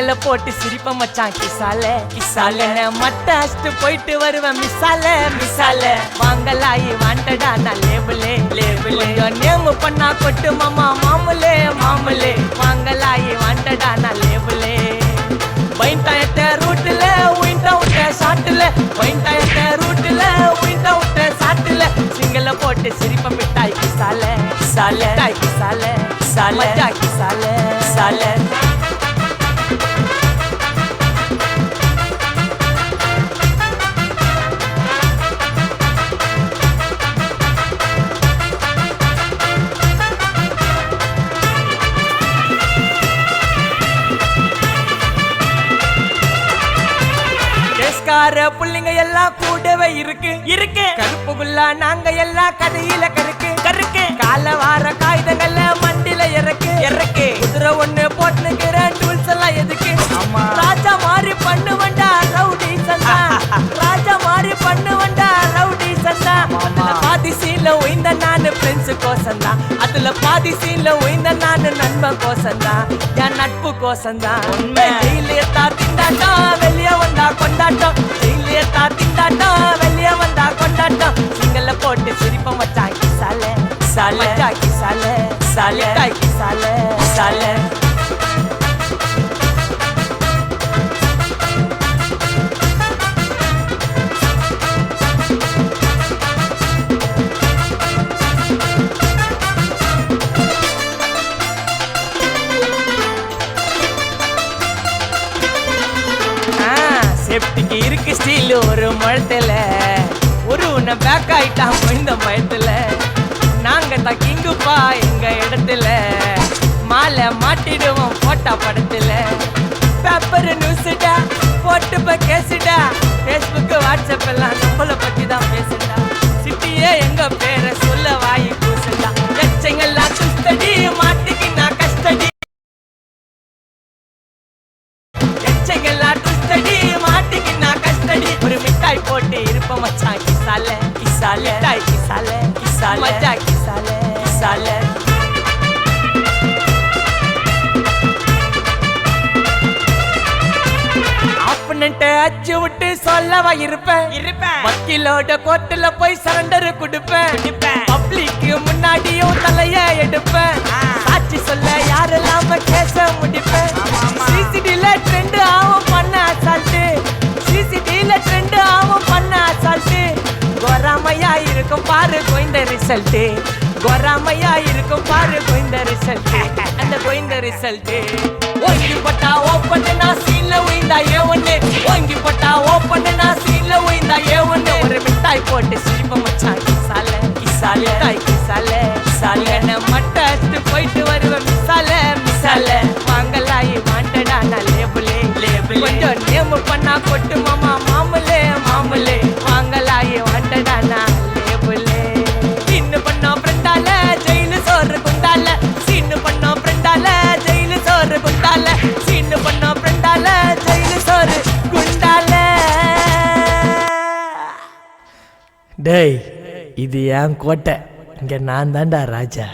சிங்கல போட்டு சிரிப்ப மச்சான் கிசால கிசால மட்ட அஷ்டு போயிட்டு வருவேன் மிசால மிசால வாங்கலாயி வாண்டடா நான் லேபிளே லேபிளே நேம் பண்ணா கொட்டு மாமா மாமுலே மாமுலே வாங்கலாயி வாண்டடா நான் லேபிளே பைண்டாயத்த ரூட்ல உயிண்டா விட்ட சாட்டுல பைண்டாயத்த ரூட்ல உயிண்டா விட்ட சாட்டுல சிங்கல போட்டு சிரிப்ப மிட்டாய் கிசால கிசால கிசால கிசால மஜா கிசால கிசால புள்ளிங்க எல்லாம் கூடவே இருக்கு இருக்கு கருப்புக்குள்ள நாங்க எல்லாம் கதையில கருக்கு கருக்கு கால வார காகிதங்கள்ல மண்டில இறக்கு இறக்கு குதிரை ஒண்ணு போட்டுக்கிற டூல்ஸ் எல்லாம் எதுக்கு ராஜா மாதிரி பண்ணுவண்டா ரவுடி சந்தா ராஜா மாதிரி பண்ணுவண்டா ரவுடி சந்தா பாதி சீன்ல உயிந்த நானு ஃப்ரெண்ட்ஸ் கோசந்தா அதுல பாதி சீன்ல உயிந்த நானு நண்பன் கோசந்தா என் நட்பு கோசந்தா ஜெயிலே திண்டாட்டம் வெளியே வந்தா கொண்டாட்டம் ஜெயிலே திண்டாட்டம் வெளியே வந்தா கொண்டாட்டம் சிங்கல போட்டு சிரிப்ப மச்சான் கிசால கிசால மச்சா கிசால கிசால காய் கிசால கிசால சேஃப்டிக்கு இருக்கு ஸ்டீல் ஒரு மழத்துல ஒரு உன்னை பேக் ஆயிட்டான் இந்த மயத்துல நாங்க தான் கிங்குப்பா எங்க இடத்துல மாலை மாட்டிடுவோம் போட்டா படத்துல பேப்பர் நியூஸ்டா போட்டு கேசுடா ஃபேஸ்புக் வாட்ஸ்அப் எல்லாம் நம்மளை பத்தி தான் பேசுடா சிட்டியே எங்க பேரை சொல்ல வாயி கூசுடா எச்சங்கெல்லாம் சுஸ்தடி மாட்டிக்கு நான் கஸ்டடி எச்சங்கெல்லாம் டுஸ்டடி மாட்டிக்கு நான் கஸ்டடி ஒரு மிட்டாய் போட்டு இருப்ப மச்சான் கிசால கிசால மிட்டாய் கிசால கிசால மச்சா கிசால கிசால ஆப்பனன்ட் அச்சு விட்டு சொல்லவா இருப்பேன் வக்கீலோட கோர்ட்டுல போய் சரண்டர் கொடுப்பேன் பப்ளிக் முன்னாடியும் தலைய எடுப்பேன் சாட்சி சொல்ல யாரெல்லாம் கேச முடிப்பேன் சிசிடில ட்ரெண்ட் ஆகும் பண்ண அசால்ட்டு சிசிடில ட்ரெண்ட் ஆகும் பண்ண அசால்ட்டு கோராமையா இருக்கும் பாரு கோய்ந்த ரிசல்ட் கோராமையா இருக்கும் பாரு கோய்ந்த ரிசல்ட் அந்த கோய்ந்த ரிசல்ட் ஓங்கி பட்டா ஓப்பன் நான் சீன்ல உயிந்தா ஒண்ணு ஓங்கி பட்டா ஓப்பன் நான் சீன்ல உயிந்தா ஒண்ணு ஒரு மிட்டாய் போட்டு சிரிப்ப மச்சான் கிசால கிசால தாய் கிசால கிசால நான் மட்ட அஷ்டு போயிட்டு வருவேன் மிசால மிசால வாங்கலாயி வாண்டடா நான் லேபிளே லேபிள் கொஞ்சம் நேம் பண்ணா கொட்டு மாமா மாமுலே மாமுலே வாங்கலாயி வாண்டடா நான் லேபிளே சீன்னு பண்ணோம் ஃப்ரெண்டால ஜெயிலு சோறு குண்டால சீன்னு பண்ணோம் ஃப்ரெண்டால ஜெயிலு சோறு குண்டால சீன்னு பண்ணோம் ஃப்ரெண்டால ஜெயிலு சோறு குண்டால டேய் இது என் கோட்டை இங்க நான் தான்டா ராஜா.